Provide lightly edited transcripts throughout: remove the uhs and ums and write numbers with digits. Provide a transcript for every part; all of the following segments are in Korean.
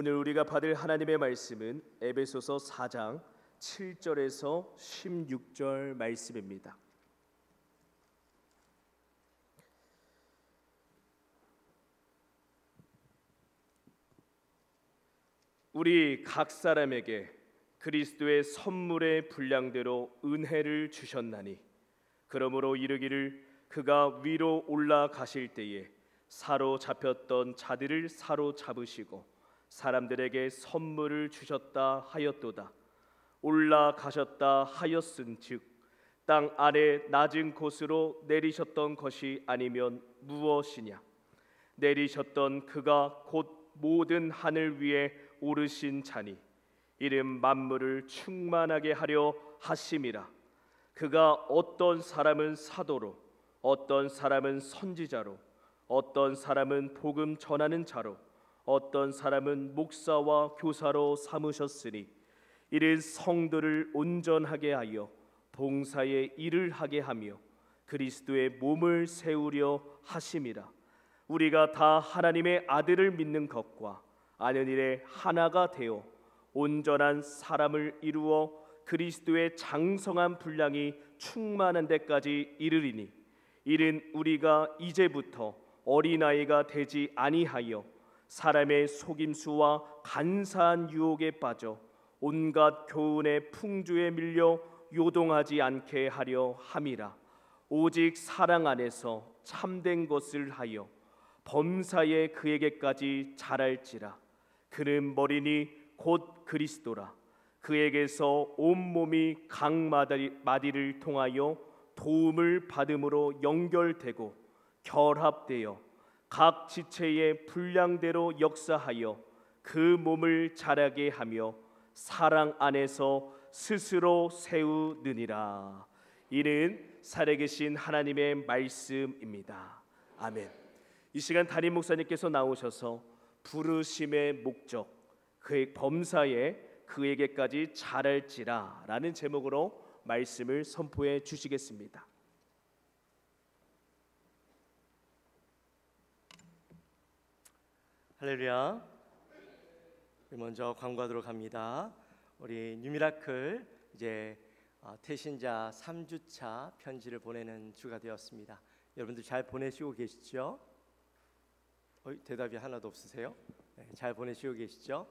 오늘 우리가 받을 하나님의 말씀은 에베소서 4장 7절에서 16절 말씀입니다. 우리 각 사람에게 그리스도의 선물의 분량대로 은혜를 주셨나니 그러므로 이르기를 그가 위로 올라가실 때에 사로잡혔던 자들을 사로잡으시고 사람들에게 선물을 주셨다 하였도다. 올라가셨다 하였은즉 땅 아래 낮은 곳으로 내리셨던 것이 아니면 무엇이냐. 내리셨던 그가 곧 모든 하늘 위에 오르신 자니 이는 만물을 충만하게 하려 하심이라. 그가 어떤 사람은 사도로, 어떤 사람은 선지자로, 어떤 사람은 복음 전하는 자로, 어떤 사람은 목사와 교사로 삼으셨으니 이는 성도를 온전하게 하여 봉사의 일을 하게 하며 그리스도의 몸을 세우려 하심이라. 우리가 다 하나님의 아들을 믿는 것과 아는 일에 하나가 되어 온전한 사람을 이루어 그리스도의 장성한 분량이 충만한 데까지 이르리니 이는 우리가 이제부터 어린아이가 되지 아니하여 사람의 속임수와 간사한 유혹에 빠져 온갖 교훈의 풍조에 밀려 요동하지 않게 하려 함이라. 오직 사랑 안에서 참된 것을 하여 범사에 그에게까지 자랄지라. 그는 머리니 곧 그리스도라. 그에게서 온몸이 각 마디를 통하여 도움을 받음으로 연결되고 결합되어 각 지체의 분량대로 역사하여 그 몸을 자라게 하며 사랑 안에서 스스로 세우느니라. 이는 살아계신 하나님의 말씀입니다. 아멘. 이 시간 담임 목사님께서 나오셔서 부르심의 목적, 그의 범사에 그에게까지 자랄지라 라는 제목으로 말씀을 선포해 주시겠습니다. 할렐루야. 먼저 광고하도록 합니다. 우리 뉴미라클 이제 태신자 3주차 편지를 보내는 주가 되었습니다. 여러분들 잘 보내시고 계시죠? 대답이 하나도 없으세요? 네, 잘 보내시고 계시죠?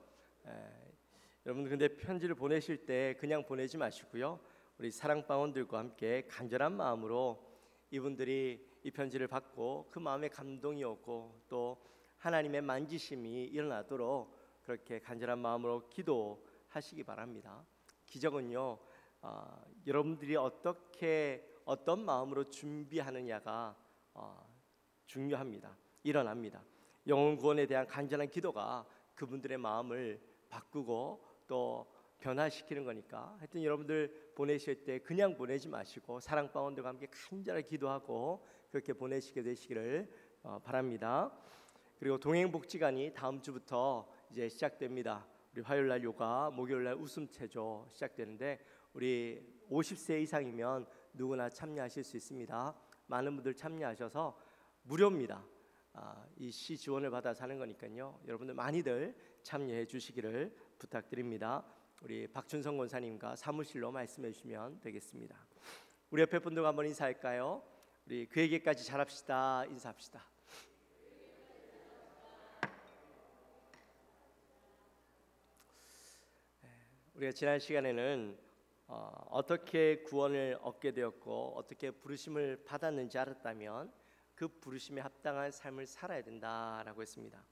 여러분들 근데 편지를 보내실 때 그냥 보내지 마시고요. 우리 사랑방원들과 함께 간절한 마음으로 이분들이 이 편지를 받고 그 마음에 감동이 오고 또 하나님의 만지심이 일어나도록 그렇게 간절한 마음으로 기도하시기 바랍니다. 기적은요, 여러분들이 어떤 마음으로 준비하느냐가 중요합니다. 일어납니다. 영혼 구원에 대한 간절한 기도가 그분들의 마음을 바꾸고 또 변화시키는 거니까 하여튼 여러분들 보내실 때 그냥 보내지 마시고 사랑방원들과 함께 간절하게 기도하고 그렇게 보내시게 되시기를 바랍니다. 그리고 동행복지관이 다음 주부터 이제 시작됩니다. 우리 화요일날 요가, 목요일날 웃음체조 시작되는데 우리 50세 이상이면 누구나 참여하실 수 있습니다. 많은 분들 참여하셔서 무료입니다. 이 시 지원을 받아서 하는 거니까요. 여러분들 많이들 참여해 주시기를 부탁드립니다. 우리 박춘성 권사님과 사무실로 말씀해 주시면 되겠습니다. 우리 옆에 분들과 한번 인사할까요? 우리 그에게까지 잘합시다. 인사합시다. 우리가 지난 시간에는 어떻게 구원을 얻게 되었고 어떻게 부르심을 받았는지 알았다면 그 부르심에 합당한 삶을 살아야 된다라고 했습니다.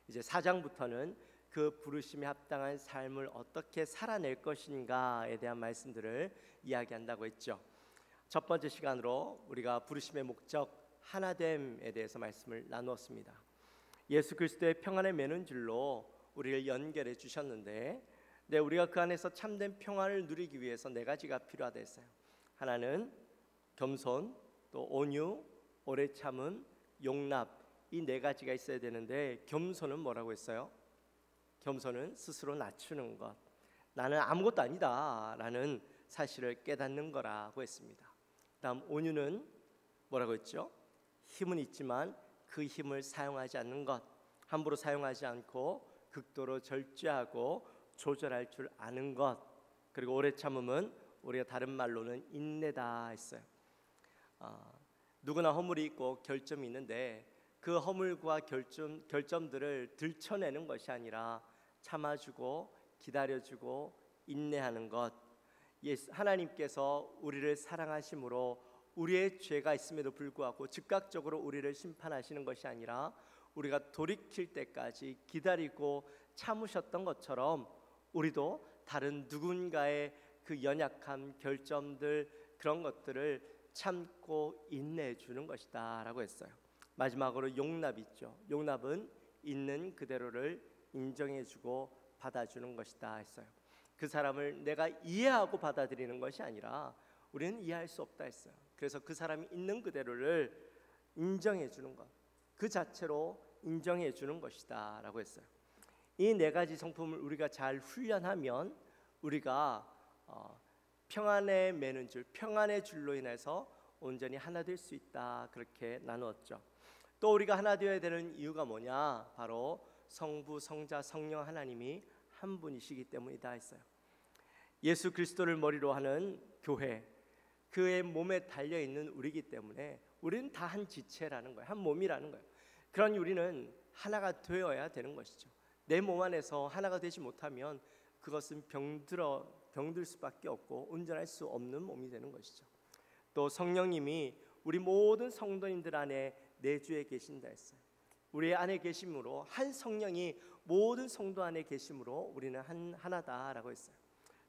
이제 4장부터는 그 부르심에 합당한 삶을 어떻게 살아낼 것인가에 대한 말씀들을 이야기한다고 했죠. 첫 번째 시간으로 우리가 부르심의 목적 하나됨에 대해서 말씀을 나누었습니다. 예수 그리스도의 평안을 매는 줄로 우리를 연결해 주셨는데 우리가 그 안에서 참된 평안을 누리기 위해서 네 가지가 필요하다 했어요. 하나는 겸손, 또 온유, 오래 참음, 용납, 이 네 가지가 있어야 되는데 겸손은 뭐라고 했어요? 겸손은 스스로 낮추는 것, 나는 아무것도 아니다 라는 사실을 깨닫는 거라고 했습니다. 다음 온유는 뭐라고 했죠? 힘은 있지만 그 힘을 사용하지 않는 것, 함부로 사용하지 않고 극도로 절제하고 조절할 줄 아는 것, 그리고 오래 참음은 우리가 다른 말로는 인내다 했어요. 누구나 허물이 있고 결점이 있는데 그 허물과 결점들을 들춰내는 것이 아니라 참아주고 기다려주고 인내하는 것, 하나님께서 우리를 사랑하심으로 우리의 죄가 있음에도 불구하고 즉각적으로 우리를 심판하시는 것이 아니라 우리가 돌이킬 때까지 기다리고 참으셨던 것처럼 우리도 다른 누군가의 그 연약함, 결점들, 그런 것들을 참고 인내해 주는 것이다 라고 했어요. 마지막으로 용납 있죠. 용납은 있는 그대로를 인정해 주고 받아주는 것이다 했어요. 그 사람을 내가 이해하고 받아들이는 것이 아니라 우리는 이해할 수 없다 했어요. 그래서 그 사람이 있는 그대로를 인정해 주는 것, 그 자체로 인정해 주는 것이다 라고 했어요. 이 네 가지 성품을 우리가 잘 훈련하면 우리가 평안에 매는 줄, 평안의 줄로 인해서 온전히 하나 될 수 있다, 그렇게 나누었죠. 또 우리가 하나 되어야 되는 이유가 뭐냐? 바로 성부, 성자, 성령 하나님이 한 분이시기 때문이다 했어요. 예수 그리스도를 머리로 하는 교회, 그의 몸에 달려있는 우리이기 때문에 우리는 다 한 지체라는 거예요. 한 몸이라는 거예요. 그러니 우리는 하나가 되어야 되는 것이죠. 내 몸 안에서 하나가 되지 못하면 그것은 병들 수밖에 없고 온전할 수 없는 몸이 되는 것이죠. 또 성령님이 우리 모든 성도님들 안에 내주에 계신다 했어요. 우리 안에 계심으로, 한 성령이 모든 성도 안에 계심으로 우리는 하나다라고 했어요.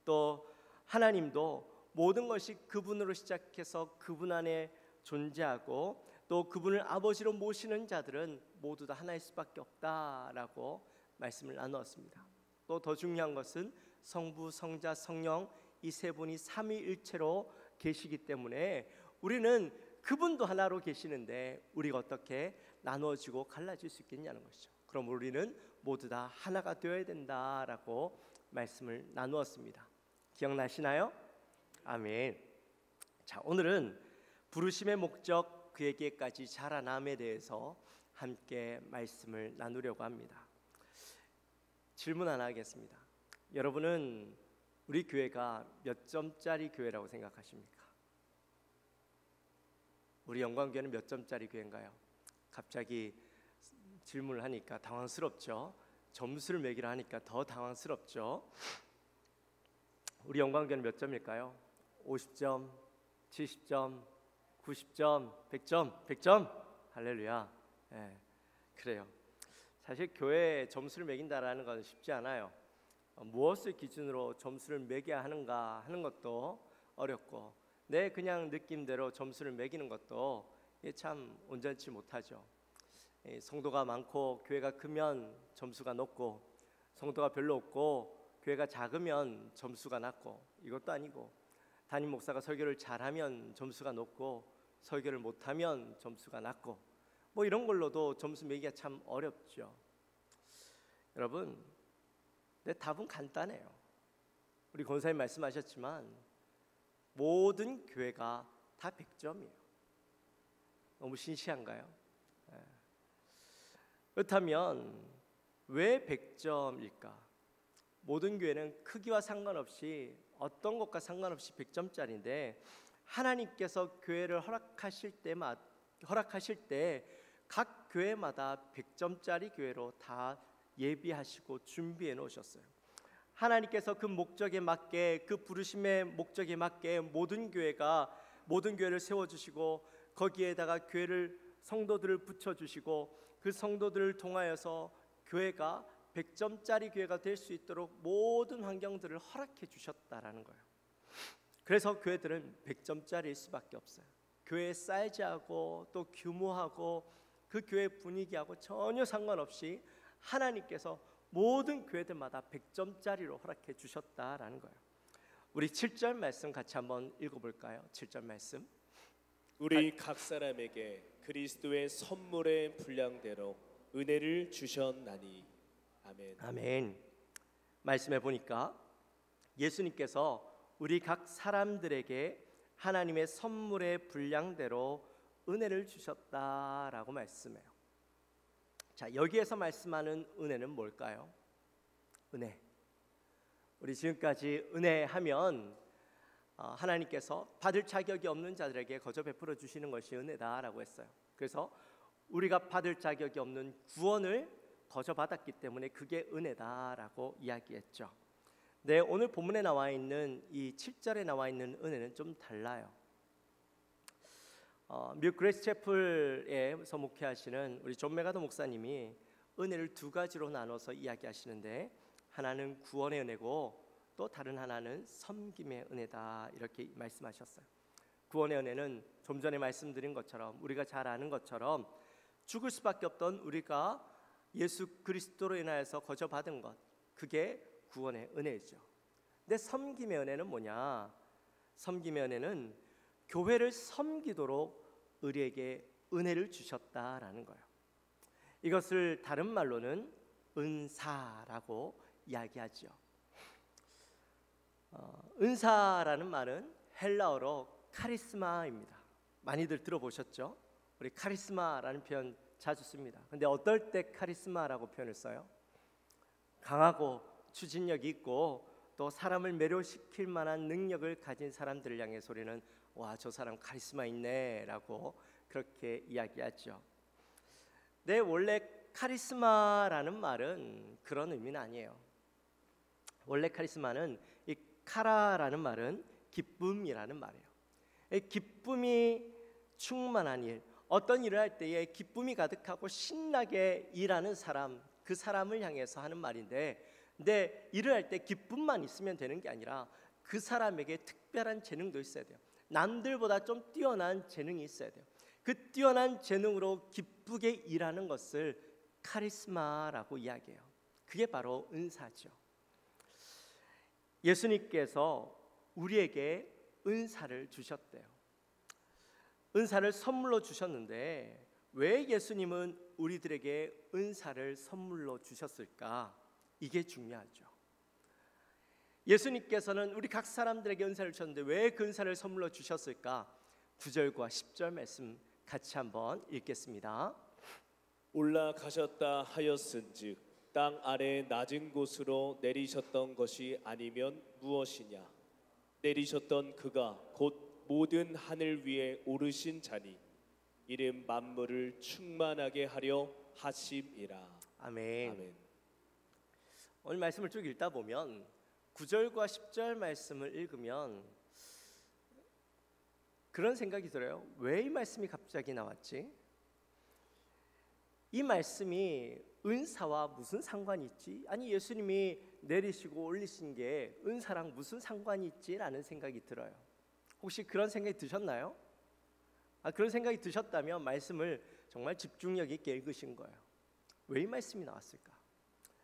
또 하나님도 모든 것이 그분으로 시작해서 그분 안에 존재하고 또 그분을 아버지로 모시는 자들은 모두 다 하나일 수밖에 없다라고 말씀을 나누었습니다. 또 더 중요한 것은 성부, 성자, 성령 이 세 분이 삼위일체로 계시기 때문에 우리는 그분도 하나로 계시는데 우리가 어떻게 나누어지고 갈라질 수 있겠냐는 것이죠. 그럼 우리는 모두 다 하나가 되어야 된다라고 말씀을 나누었습니다. 기억나시나요? 아멘. 자, 오늘은 부르심의 목적, 그에게까지 자라남에 대해서 함께 말씀을 나누려고 합니다. 질문 하나 하겠습니다. 여러분은 우리 교회가 몇 점짜리 교회라고 생각하십니까? 우리 영광교회는 몇 점짜리 교회인가요? 갑자기 질문을 하니까 당황스럽죠. 점수를 매기라 하니까 더 당황스럽죠. 우리 영광교회는 몇 점일까요? 50점, 70점, 90점, 100점, 100점? 할렐루야. 네, 그래요. 사실 교회에 점수를 매긴다라는 건 쉽지 않아요. 무엇을 기준으로 점수를 매겨야 하는가 하는 것도 어렵고, 내 그냥 느낌대로 점수를 매기는 것도 참 온전치 못하죠. 성도가 많고 교회가 크면 점수가 높고, 성도가 별로 없고 교회가 작으면 점수가 낮고, 이것도 아니고 담임 목사가 설교를 잘하면 점수가 높고 설교를 못하면 점수가 낮고, 뭐 이런 걸로도 점수 매기가 참 어렵죠. 여러분, 내 답은 간단해요. 우리 권사님 말씀하셨지만 모든 교회가 다 100점이에요. 너무 신시한가요? 그렇다면 왜 100점일까? 모든 교회는 크기와 상관없이, 어떤 것과 상관없이 100점짜리인데 하나님께서 교회를 허락하실 때 각 교회마다 100점짜리 교회로 다 예비하시고 준비해 놓으셨어요. 하나님께서 그 목적에 맞게, 그 부르심의 목적에 맞게 모든 교회를 세워주시고 거기에다가 성도들을 붙여주시고 그 성도들을 통하여서 교회가 100점짜리 교회가 될 수 있도록 모든 환경들을 허락해 주셨다라는 거예요. 그래서 교회들은 100점짜리일 수밖에 없어요. 교회의 사이즈하고 또 규모하고 그 교회 분위기하고 전혀 상관없이 하나님께서 모든 교회들마다 100점짜리로 허락해 주셨다라는 거예요. 우리 7절 말씀 같이 한번 읽어볼까요? 7절 말씀. 우리 각 사람에게 그리스도의 선물의 분량대로 은혜를 주셨나니. 아멘. 아멘. 말씀해 보니까 예수님께서 우리 각 사람들에게 하나님의 선물의 분량대로 은혜를 주셨다라고 말씀해요. 자, 여기에서 말씀하는 은혜는 뭘까요? 은혜. 우리 지금까지 은혜 하면 하나님께서 받을 자격이 없는 자들에게 거저 베풀어 주시는 것이 은혜다라고 했어요. 그래서 우리가 받을 자격이 없는 구원을 거저 받았기 때문에 그게 은혜다라고 이야기했죠. 네, 오늘 본문에 나와 있는 이 7절에 나와 있는 은혜는 좀 달라요. 미국 그레이스 채플에서 목회하시는 우리 존 메가더 목사님이 은혜를 두 가지로 나눠서 이야기하시는데, 하나는 구원의 은혜고 또 다른 하나는 섬김의 은혜다, 이렇게 말씀하셨어요. 구원의 은혜는 좀 전에 말씀드린 것처럼, 우리가 잘 아는 것처럼 죽을 수밖에 없던 우리가 예수 그리스도로 인하여서 거저 받은 것, 그게 구원의 은혜죠. 근데 섬김의 은혜는 뭐냐? 섬김의 은혜는 교회를 섬기도록 우리에게 은혜를 주셨다라는 거예요. 이것을 다른 말로는 은사라고 이야기하죠. 은사라는 말은 헬라어로 카리스마입니다. 많이들 들어보셨죠? 우리 카리스마라는 표현 자주 씁니다. 근데 어떨 때 카리스마라고 표현을 써요? 강하고 추진력이 있고 또 사람을 매료시킬 만한 능력을 가진 사람들을 향해 소리는 와, 저 사람 카리스마 있네 라고 그렇게 이야기하죠. 네, 원래 카리스마라는 말은 그런 의미는 아니에요. 원래 카리스마는 이 카라라는 말은 기쁨이라는 말이에요. 기쁨이 충만한 일, 어떤 일을 할 때에 기쁨이 가득하고 신나게 일하는 사람, 그 사람을 향해서 하는 말인데, 근데 일을 할 때 기쁨만 있으면 되는 게 아니라 그 사람에게 특별한 재능도 있어야 돼요. 남들보다 좀 뛰어난 재능이 있어야 돼요. 그 뛰어난 재능으로 기쁘게 일하는 것을 카리스마라고 이야기해요. 그게 바로 은사죠. 예수님께서 우리에게 은사를 주셨대요. 은사를 선물로 주셨는데 왜 예수님은 우리들에게 은사를 선물로 주셨을까? 이게 중요하죠. 예수님께서는 우리 각 사람들에게 은사를 주셨는데 왜 그 은사를 선물로 주셨을까? 9절과 10절 말씀 같이 한번 읽겠습니다. 올라가셨다 하였은즉 땅 아래 낮은 곳으로 내리셨던 것이 아니면 무엇이냐? 내리셨던 그가 곧 모든 하늘 위에 오르신 자니 이름 만물을 충만하게 하려 하심이라. 아멘. 아멘. 오늘 말씀을 쭉 읽다 보면 9절과 10절 말씀을 읽으면 그런 생각이 들어요. 왜 이 말씀이 갑자기 나왔지? 이 말씀이 은사와 무슨 상관이 있지? 아니, 예수님이 내리시고 올리신 게 은사랑 무슨 상관이 있지라는 생각이 들어요. 혹시 그런 생각이 드셨나요? 그런 생각이 드셨다면 말씀을 정말 집중력 있게 읽으신 거예요. 왜 이 말씀이 나왔을까?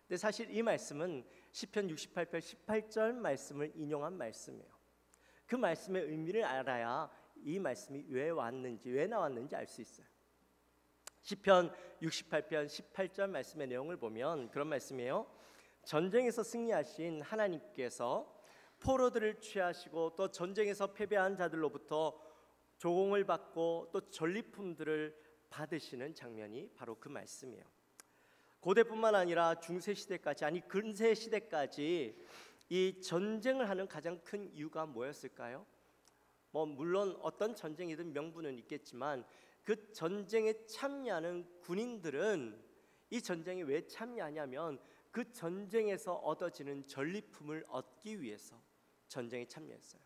근데 사실 이 말씀은 시편 68편 18절 말씀을 인용한 말씀이에요. 그 말씀의 의미를 알아야 이 말씀이 왜 왔는지, 왜 나왔는지 알 수 있어요. 시편 68편 18절 말씀의 내용을 보면 그런 말씀이에요. 전쟁에서 승리하신 하나님께서 포로들을 취하시고 또 전쟁에서 패배한 자들로부터 조공을 받고 또 전리품들을 받으시는 장면이 바로 그 말씀이에요. 고대뿐만 아니라 중세 시대까지, 아니 근세 시대까지 이 전쟁을 하는 가장 큰 이유가 뭐였을까요? 물론 어떤 전쟁이든 명분은 있겠지만 그 전쟁에 참여하는 군인들은 이 전쟁에 왜 참여하냐면 그 전쟁에서 얻어지는 전리품을 얻기 위해서 전쟁에 참여했어요.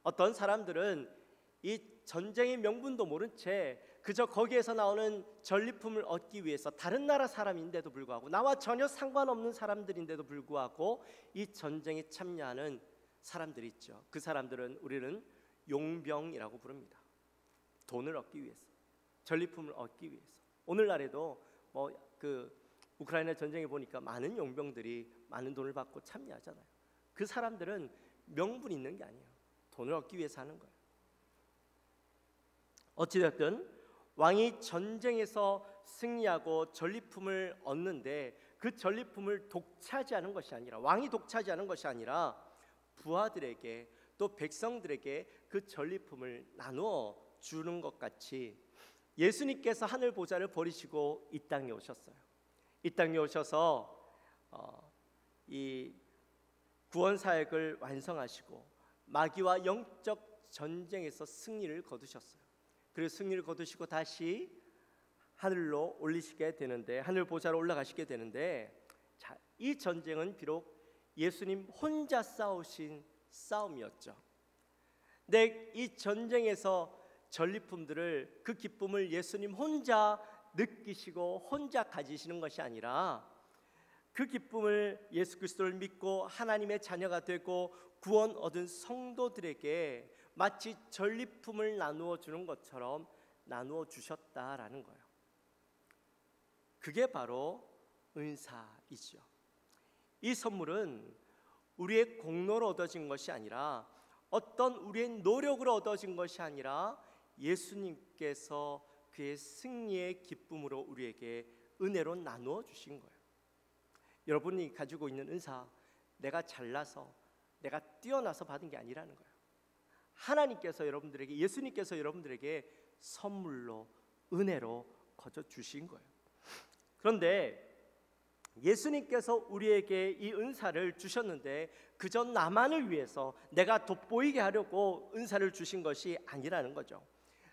어떤 사람들은 이 전쟁의 명분도 모른 채 그저 거기에서 나오는 전리품을 얻기 위해서 다른 나라 사람인데도 불구하고, 나와 전혀 상관없는 사람들인데도 불구하고 이 전쟁에 참여하는 사람들이 있죠. 그 사람들은 우리는 용병이라고 부릅니다. 돈을 얻기 위해서, 전리품을 얻기 위해서. 오늘날에도 우크라이나 전쟁에 보니까 많은 용병들이 많은 돈을 받고 참여하잖아요. 그 사람들은 명분 있는 게 아니에요. 돈을 얻기 위해서 하는 거예요. 어찌됐든 왕이 전쟁에서 승리하고 전리품을 얻는데 그 전리품을 독차지하는 것이 아니라, 왕이 독차지하는 것이 아니라 부하들에게 또 백성들에게 그 전리품을 나누어 주는 것 같이 예수님께서 하늘 보좌를 버리시고 이 땅에 오셨어요. 이 땅에 오셔서 이 구원 사역을 완성하시고 마귀와 영적 전쟁에서 승리를 거두셨어요. 그리고 승리를 거두시고 다시 하늘로 올리시게 되는데, 하늘 보좌로 올라가시게 되는데, 자, 이 전쟁은 비록 예수님 혼자 싸우신 싸움이었죠. 근데 이 전쟁에서 전리품들을, 그 기쁨을 예수님 혼자 느끼시고 혼자 가지시는 것이 아니라 그 기쁨을 예수 그리스도를 믿고 하나님의 자녀가 되고 구원 얻은 성도들에게 마치 전리품을 나누어 주는 것처럼 나누어 주셨다라는 거예요. 그게 바로 은사이죠. 이 선물은 우리의 공로로 얻어진 것이 아니라, 어떤 우리의 노력으로 얻어진 것이 아니라 예수님께서 그의 승리의 기쁨으로 우리에게 은혜로 나누어 주신 거예요. 여러분이 가지고 있는 은사, 내가 잘나서, 내가 뛰어나서 받은 게 아니라는 거예요. 하나님께서 여러분들에게, 예수님께서 여러분들에게 선물로, 은혜로 거저 주신 거예요. 그런데 예수님께서 우리에게 이 은사를 주셨는데 그저 나만을 위해서, 내가 돋보이게 하려고 은사를 주신 것이 아니라는 거죠.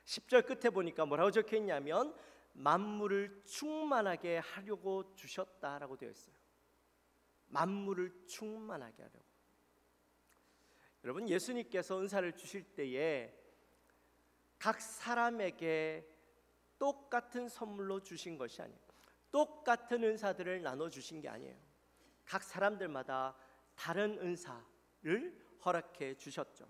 10절 끝에 보니까 뭐라고 적혀 있냐면 만물을 충만하게 하려고 주셨다라고 되어 있어요. 만물을 충만하게 하려고. 여러분, 예수님께서 은사를 주실 때에 각 사람에게 똑같은 선물로 주신 것이 아니에요. 똑같은 은사들을 나눠주신 게 아니에요. 각 사람들마다 다른 은사를 허락해 주셨죠.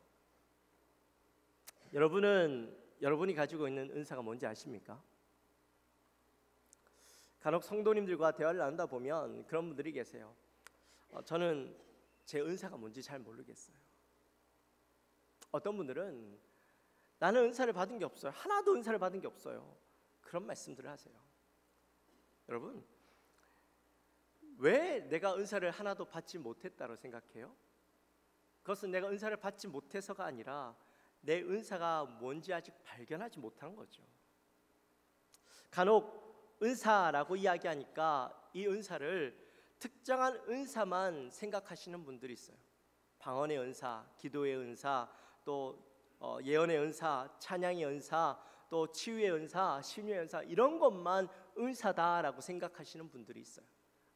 여러분이 가지고 있는 은사가 뭔지 아십니까? 간혹 성도님들과 대화를 나누다 보면 그런 분들이 계세요. 저는 제 은사가 뭔지 잘 모르겠어요. 어떤 분들은 나는 은사를 받은 게 없어요. 하나도 은사를 받은 게 없어요. 그런 말씀들을 하세요. 여러분, 왜 내가 은사를 하나도 받지 못했다고 생각해요? 그것은 내가 은사를 받지 못해서가 아니라 내 은사가 뭔지 아직 발견하지 못한 거죠. 간혹 은사라고 이야기하니까 이 은사를 특정한 은사만 생각하시는 분들이 있어요. 방언의 은사, 기도의 은사, 또 예언의 은사, 찬양의 은사, 또 치유의 은사, 신유의 은사, 이런 것만 은사다라고 생각하시는 분들이 있어요.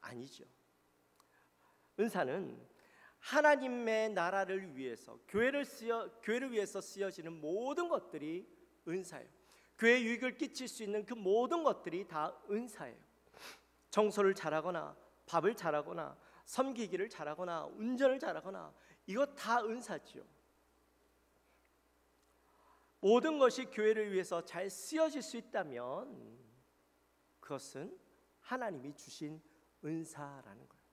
아니죠. 은사는 하나님의 나라를 위해서, 교회를 위해서 쓰여지는 모든 것들이 은사예요. 교회에 유익을 끼칠 수 있는 그 모든 것들이 다 은사예요. 청소를 잘하거나, 밥을 잘하거나, 섬기기를 잘하거나, 운전을 잘하거나, 이거 다 은사지요. 모든 것이 교회를 위해서 잘 쓰여질 수 있다면 그것은 하나님이 주신 은사라는 거예요.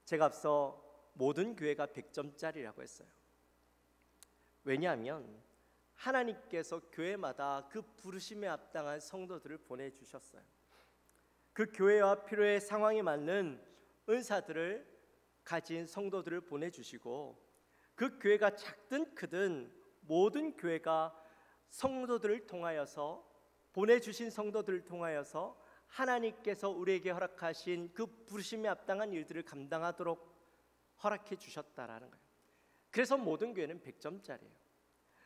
제가 앞서 모든 교회가 100점짜리라고 했어요. 왜냐하면 하나님께서 교회마다 그 부르심에 합당한 성도들을 보내주셨어요. 그 교회와 필요의 상황에 맞는 은사들을 가진 성도들을 보내주시고, 그 교회가 작든 크든 모든 교회가 성도들을 통하여서, 보내주신 성도들을 통하여서 하나님께서 우리에게 허락하신 그 부르심에 합당한 일들을 감당하도록 허락해 주셨다라는 거예요. 그래서 모든 교회는 100점짜리예요.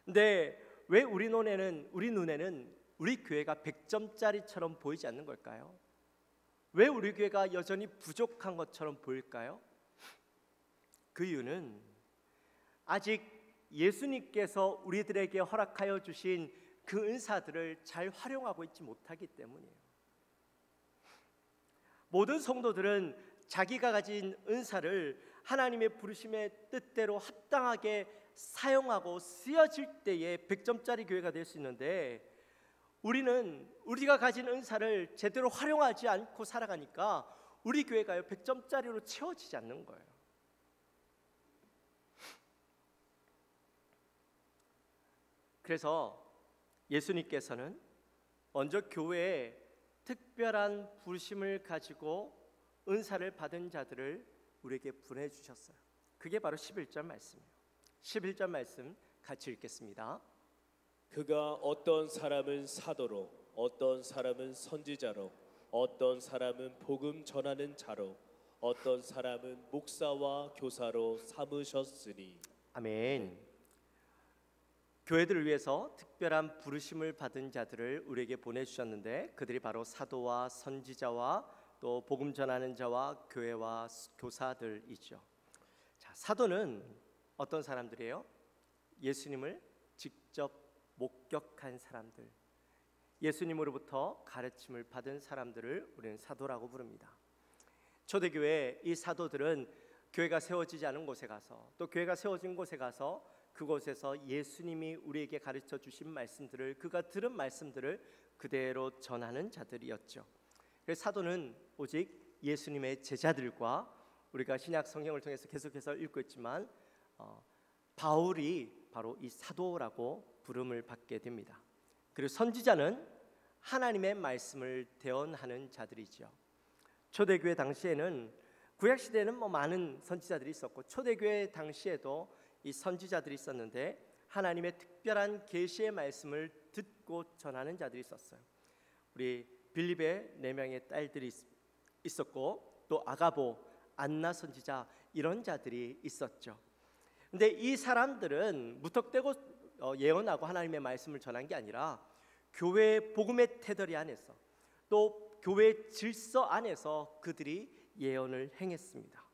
근데 왜 우리 눈에는 우리 교회가 100점짜리처럼 보이지 않는 걸까요? 왜 우리 교회가 여전히 부족한 것처럼 보일까요? 그 이유는 아직 예수님께서 우리들에게 허락하여 주신 그 은사들을 잘 활용하고 있지 못하기 때문이에요. 모든 성도들은 자기가 가진 은사를 하나님의 부르심의 뜻대로 합당하게 사용하고 쓰여질 때에 100점짜리 교회가 될 수 있는데, 우리는 우리가 가진 은사를 제대로 활용하지 않고 살아가니까 우리 교회가요 100점짜리로 채워지지 않는 거예요. 그래서 예수님께서는 먼저 교회에 특별한 부르심을 가지고 은사를 받은 자들을 우리에게 보내주셨어요. 그게 바로 11절 말씀이에요. 11절 말씀 같이 읽겠습니다. 그가 어떤 사람은 사도로, 어떤 사람은 선지자로, 어떤 사람은 복음 전하는 자로 어떤 사람은 목사와 교사로 삼으셨으니. 아멘. 교회들을 위해서 특별한 부르심을 받은 자들을 우리에게 보내주셨는데 그들이 바로 사도와 선지자와 또 복음 전하는 자와 교회와 교사들이죠. 자, 사도는 어떤 사람들이에요? 예수님을 직접 목격한 사람들, 예수님으로부터 가르침을 받은 사람들을 우리는 사도라고 부릅니다. 초대교회 이 사도들은 교회가 세워지지 않은 곳에 가서 또 교회가 세워진 곳에 가서 그곳에서 예수님이 우리에게 가르쳐 주신 말씀들을, 그가 들은 말씀들을 그대로 전하는 자들이었죠. 그래서 사도는 오직 예수님의 제자들과, 우리가 신약 성경을 통해서 계속해서 읽고 있지만 바울이 바로 이 사도라고 부름을 받게 됩니다. 그리고 선지자는 하나님의 말씀을 대언하는 자들이죠. 초대교회 당시에는, 구약시대에는 많은 선지자들이 있었고 초대교회 당시에도 이 선지자들이 있었는데 하나님의 특별한 계시의 말씀을 듣고 전하는 자들이 있었어요. 우리 빌립의 4명의 딸들이 있었고 또 아가보, 안나 선지자, 이런 자들이 있었죠. 근데 이 사람들은 무턱대고 예언하고 하나님의 말씀을 전한 게 아니라 교회의 복음의 테두리 안에서 또 교회의 질서 안에서 그들이 예언을 행했습니다.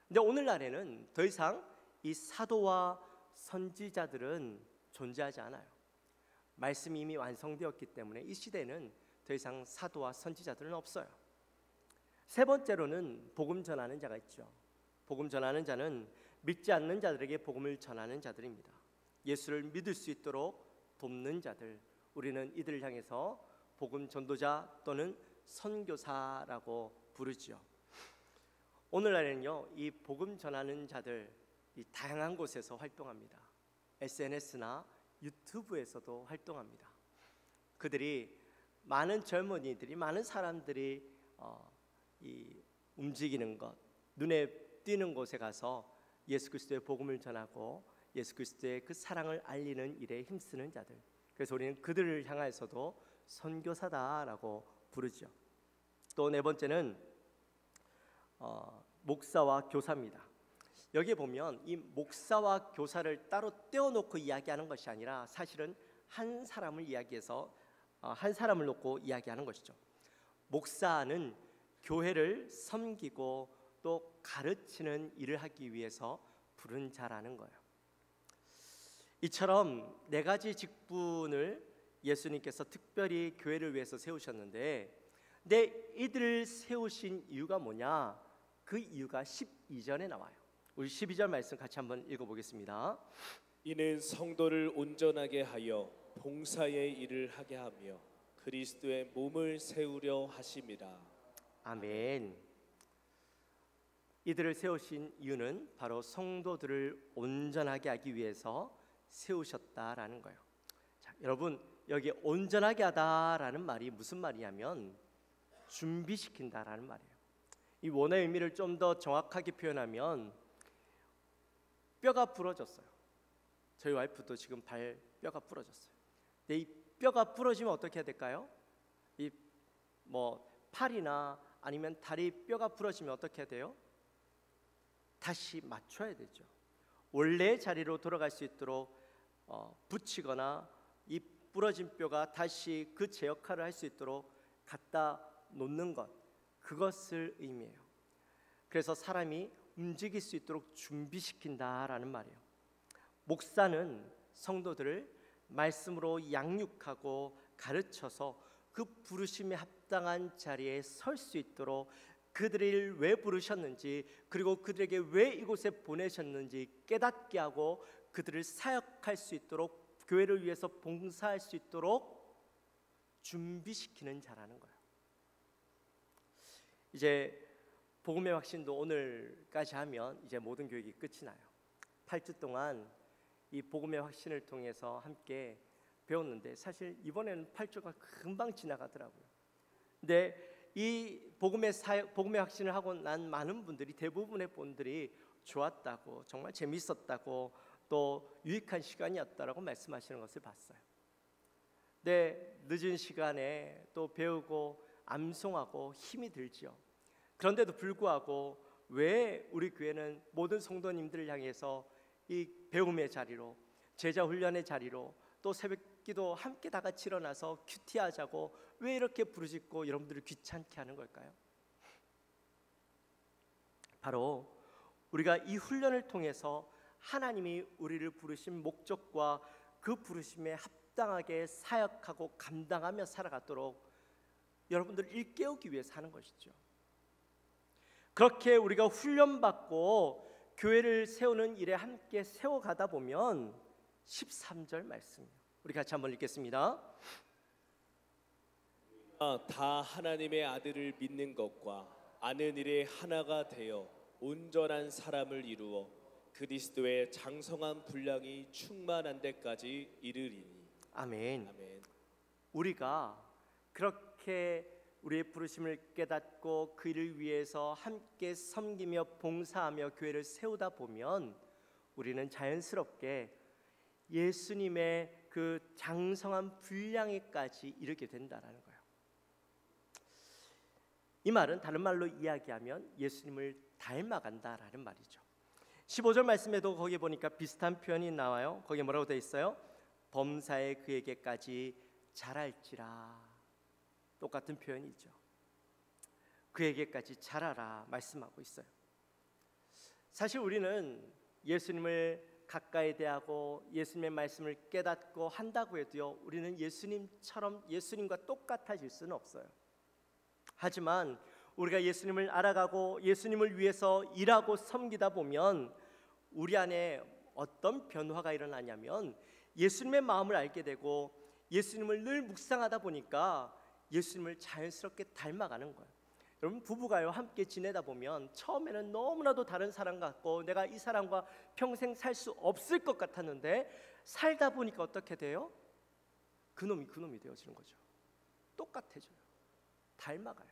근데 오늘날에는 더 이상 이 사도와 선지자들은 존재하지 않아요. 말씀이 이미 완성되었기 때문에 이 시대에는 더 이상 사도와 선지자들은 없어요. 세 번째로는 복음 전하는 자가 있죠. 복음 전하는 자는 믿지 않는 자들에게 복음을 전하는 자들입니다. 예수를 믿을 수 있도록 돕는 자들, 우리는 이들을 향해서 복음 전도자 또는 선교사라고 부르지요. 오늘날에는요, 이 복음 전하는 자들 이 다양한 곳에서 활동합니다. SNS나 유튜브에서도 활동합니다. 그들이 많은 젊은이들이, 많은 사람들이 이 움직이는 것, 눈에 띄는 곳에 가서 예수 그리스도의 복음을 전하고 예수 그리스도의 그 사랑을 알리는 일에 힘쓰는 자들, 그래서 우리는 그들을 향해서도 선교사다라고 부르죠. 또 네 번째는 목사와 교사입니다. 여기에 보면 이 목사와 교사를 따로 떼어놓고 이야기하는 것이 아니라 사실은 한 사람을 이야기해서 한 사람을 놓고 이야기하는 것이죠. 목사는 교회를 섬기고 또 가르치는 일을 하기 위해서 부른 자라는 거예요. 이처럼 네 가지 직분을 예수님께서 특별히 교회를 위해서 세우셨는데, 근데 이들을 세우신 이유가 뭐냐? 그 이유가 12절에 나와요. 우리 12절 말씀 같이 한번 읽어보겠습니다. 이는 성도를 온전하게 하여 봉사의 일을 하게 하며 그리스도의 몸을 세우려 하심이라. 아멘. 이들을 세우신 이유는 바로 성도들을 온전하게 하기 위해서 세우셨다라는 거예요. 자, 여러분, 여기 온전하게 하다라는 말이 무슨 말이냐면 준비시킨다라는 말이에요. 이 원어의 의미를 좀 더 정확하게 표현하면 뼈가 부러졌어요. 저희 와이프도 지금 뼈가 부러졌어요. 근데 이 뼈가 부러지면 어떻게 해야 될까요? 이 팔이나 아니면 다리 뼈가 부러지면 어떻게 해야 돼요? 다시 맞춰야 되죠. 원래 자리로 돌아갈 수 있도록 붙이거나 이 부러진 뼈가 다시 그 제 역할을 할 수 있도록 갖다 놓는 것, 그것을 의미해요. 그래서 사람이 움직일 수 있도록 준비시킨다라는 말이에요. 목사는 성도들을 말씀으로 양육하고 가르쳐서 그 부르심에 합당한 자리에 설 수 있도록 그들을 왜 부르셨는지, 그리고 그들에게 왜 이곳에 보내셨는지 깨닫게 하고 그들을 사역할 수 있도록, 교회를 위해서 봉사할 수 있도록 준비시키는 자라는 거예요. 이제 복음의 확신도 오늘까지 하면 이제 모든 교육이 끝이 나요. 8주 동안 이 복음의 확신을 통해서 함께 배웠는데 사실 이번에는 8주가 금방 지나가더라고요. 근데 이 복음의 확신을 하고 난 많은 분들이, 대부분의 분들이 좋았다고, 정말 재밌었다고, 또 유익한 시간이었다라고 말씀하시는 것을 봤어요. 네, 늦은 시간에 또 배우고 암송하고 힘이 들죠. 그런데도 불구하고 왜 우리 교회는 모든 성도님들을 향해서 이 배움의 자리로, 제자 훈련의 자리로, 또 새벽기도 함께 다 같이 일어나서 큐티하자고 왜 이렇게 부르짖고 여러분들을 귀찮게 하는 걸까요? 바로 우리가 이 훈련을 통해서 하나님이 우리를 부르신 목적과 그 부르심에 합당하게 사역하고 감당하며 살아가도록 여러분들을 일깨우기 위해서 하는 것이죠. 그렇게 우리가 훈련받고 교회를 세우는 일에 함께 세워가다 보면 13절 말씀 우리 같이 한번 읽겠습니다. 다 하나님의 아들을 믿는 것과 아는 일에 하나가 되어 온전한 사람을 이루어 그리스도의 장성한 분량이 충만한 데까지 이르리니. 아멘. 아멘. 우리가 그렇게 우리의 부르심을 깨닫고 그 일을 위해서 함께 섬기며 봉사하며 교회를 세우다 보면 우리는 자연스럽게 예수님의 그 장성한 분량에까지 이르게 된다라는 거예요. 이 말은 다른 말로 이야기하면 예수님을 닮아간다라는 말이죠. 15절 말씀에도 거기 보니까 비슷한 표현이 나와요. 거기에 뭐라고 되어 있어요? 범사에 그에게까지 자랄지라. 똑같은 표현이죠. 그에게까지 자라라 말씀하고 있어요. 사실 우리는 예수님을 가까이 대하고 예수님의 말씀을 깨닫고 한다고 해도요, 우리는 예수님과 똑같아질 수는 없어요. 하지만 우리가 예수님을 알아가고 예수님을 위해서 일하고 섬기다 보면 우리 안에 어떤 변화가 일어나냐면 예수님의 마음을 알게 되고 예수님을 늘 묵상하다 보니까 예수님을 자연스럽게 닮아가는 거예요. 여러분, 부부가요 함께 지내다 보면 처음에는 너무나도 다른 사람 같고 내가 이 사람과 평생 살 수 없을 것 같았는데 살다 보니까 어떻게 돼요? 그놈이 되어지는 거죠. 똑같아져요. 닮아가요.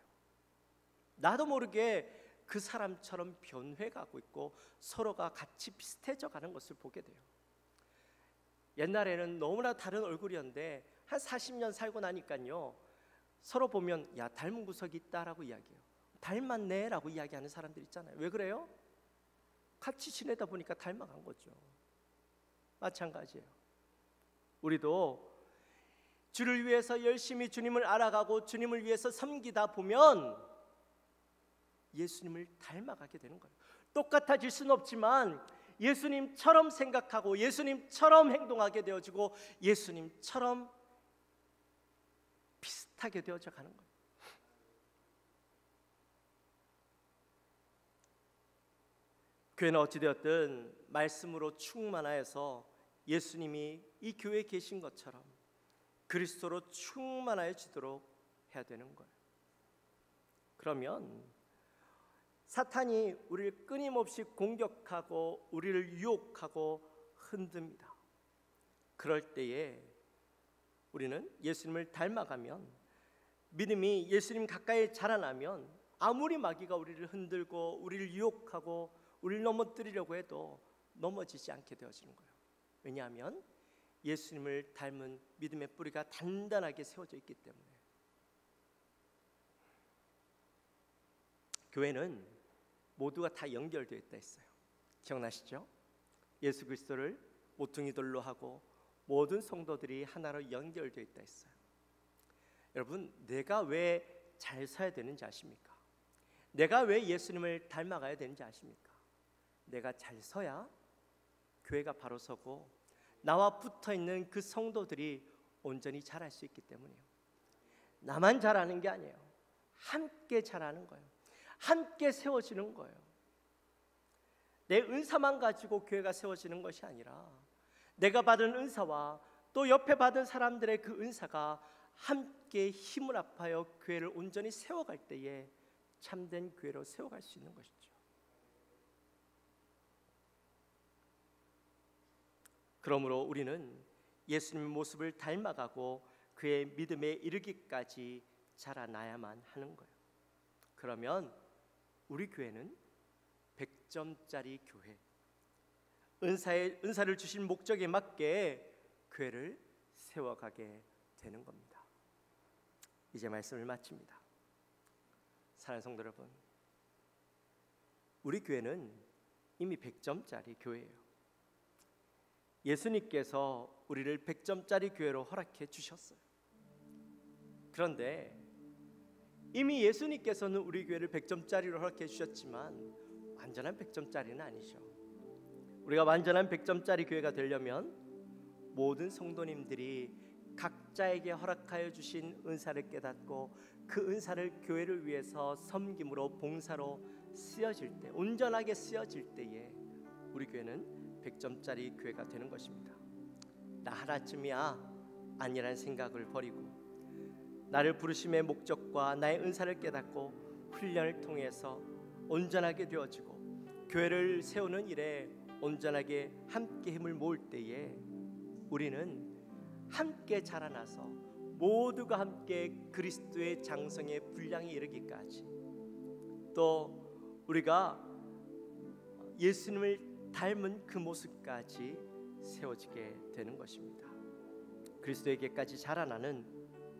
나도 모르게 그 사람처럼 변해가고 있고 서로가 같이 비슷해져 가는 것을 보게 돼요. 옛날에는 너무나 다른 얼굴이었는데 한 40년 살고 나니까요, 서로 보면 야, 닮은 구석이 있다라고 이야기해요. 닮았네 라고 이야기하는 사람들 있잖아요. 왜 그래요? 같이 지내다 보니까 닮아간 거죠. 마찬가지예요. 우리도 주를 위해서 열심히 주님을 알아가고 주님을 위해서 섬기다 보면 예수님을 닮아가게 되는 거예요. 똑같아질 수는 없지만 예수님처럼 생각하고 예수님처럼 행동하게 되어지고 예수님처럼 비슷하게 되어져 가는 거예요. 교회는 어찌되었든 말씀으로 충만하여서 예수님이 이 교회에 계신 것처럼 그리스도로 충만해지도록 해야 되는 거예요. 그러면 사탄이 우리를 끊임없이 공격하고 우리를 유혹하고 흔듭니다. 그럴 때에 우리는 예수님을 닮아가면, 믿음이 예수님 가까이 자라나면 아무리 마귀가 우리를 흔들고 우리를 유혹하고 우리를 넘어뜨리려고 해도 넘어지지 않게 되어지는 거예요. 왜냐하면 예수님을 닮은 믿음의 뿌리가 단단하게 세워져 있기 때문에. 교회는 모두가 다 연결되어 있다 했어요. 기억나시죠? 예수 그리스도를 모퉁이돌로 하고 모든 성도들이 하나로 연결되어 있다 했어요. 여러분, 내가 왜 잘 서야 되는지 아십니까? 내가 왜 예수님을 닮아가야 되는지 아십니까? 내가 잘 서야 교회가 바로 서고 나와 붙어있는 그 성도들이 온전히 자랄 수 있기 때문이에요. 나만 자라는 게 아니에요. 함께 자라는 거예요. 함께 세워지는 거예요. 내 은사만 가지고 교회가 세워지는 것이 아니라 내가 받은 은사와 또 옆에 받은 사람들의 그 은사가 함께 힘을 합하여 교회를 온전히 세워갈 때에 참된 교회로 세워갈 수 있는 것이죠. 그러므로 우리는 예수님의 모습을 닮아가고 그의 믿음에 이르기까지 자라나야만 하는 거예요. 그러면 우리 교회는 100점짜리 교회, 은사를 주신 목적에 맞게 교회를 세워가게 되는 겁니다. 이제 말씀을 마칩니다. 사랑하는 성도 여러분, 우리 교회는 이미 100점짜리 교회예요. 예수님께서 우리를 100점짜리 교회로 허락해 주셨어요. 그런데 이미 예수님께서는 우리 교회를 100점짜리로 허락해 주셨지만 완전한 100점짜리는 아니죠. 우리가 완전한 100점짜리 교회가 되려면 모든 성도님들이 각자에게 허락하여 주신 은사를 깨닫고 그 은사를 교회를 위해서 섬김으로 봉사로 쓰여질 때, 온전하게 쓰여질 때에 우리 교회는 100점짜리 교회가 되는 것입니다. 나 하나쯤이야 아니라는 생각을 버리고 나를 부르심의 목적과 나의 은사를 깨닫고 훈련을 통해서 온전하게 되어지고 교회를 세우는 일에 온전하게 함께 힘을 모을 때에 우리는 함께 자라나서 모두가 함께 그리스도의 장성의 분량에 이르기까지, 또 우리가 예수님을 닮은 그 모습까지 세워지게 되는 것입니다. 그리스도에게까지 자라나는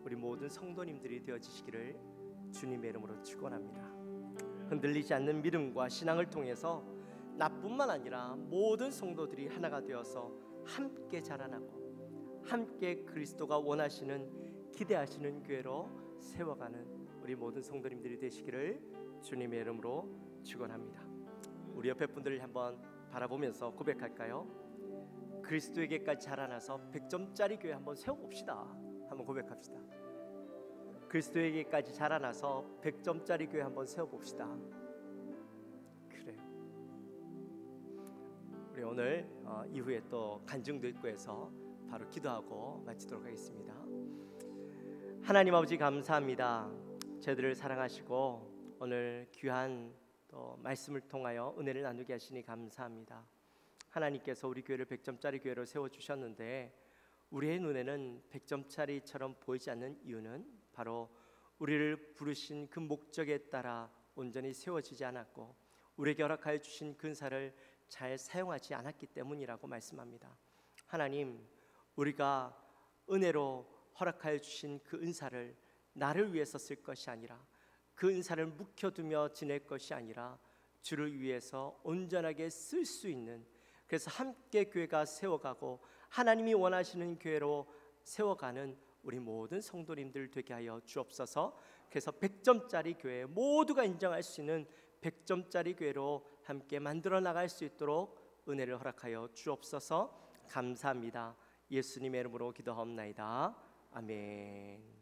우리 모든 성도님들이 되어지시기를 주님의 이름으로 축원합니다. 흔들리지 않는 믿음과 신앙을 통해서 나뿐만 아니라 모든 성도들이 하나가 되어서 함께 자라나고 함께 그리스도가 원하시는 기대하시는 교회로 세워가는 우리 모든 성도님들이 되시기를 주님의 이름으로 축원합니다. 우리 옆에 분들을 한번 바라보면서 고백할까요? 그리스도에게까지 자라나서 100점짜리 교회 한번 세워봅시다. 한번 고백합시다. 그리스도에게까지 자라나서 100점짜리 교회 한번 세워봅시다. 그래요. 우리 오늘 이후에 또 간증도 있고 해서 바로 기도하고 마치도록 하겠습니다. 하나님 아버지 감사합니다. 저희들을 사랑하시고 오늘 귀한 또 말씀을 통하여 은혜를 나누게 하시니 감사합니다. 하나님께서 우리 교회를 100점짜리 교회로 세워주셨는데 우리의 눈에는 100점짜리처럼 보이지 않는 이유는 바로 우리를 부르신 그 목적에 따라 온전히 세워지지 않았고 우리에게 허락하여 주신 그 은사를 잘 사용하지 않았기 때문이라고 말씀합니다. 하나님, 우리가 은혜로 허락하여 주신 그 은사를 나를 위해서 쓸 것이 아니라 그 은사를 묵혀두며 지낼 것이 아니라 주를 위해서 온전하게 쓸 수 있는, 그래서 함께 교회가 세워가고 하나님이 원하시는 교회로 세워가는 우리 모든 성도님들 되게 하여 주옵소서. 그래서 100점짜리 교회, 모두가 인정할 수 있는 100점짜리 교회로 함께 만들어 나갈 수 있도록 은혜를 허락하여 주옵소서. 감사합니다. 예수님의 이름으로 기도하옵나이다. 아멘.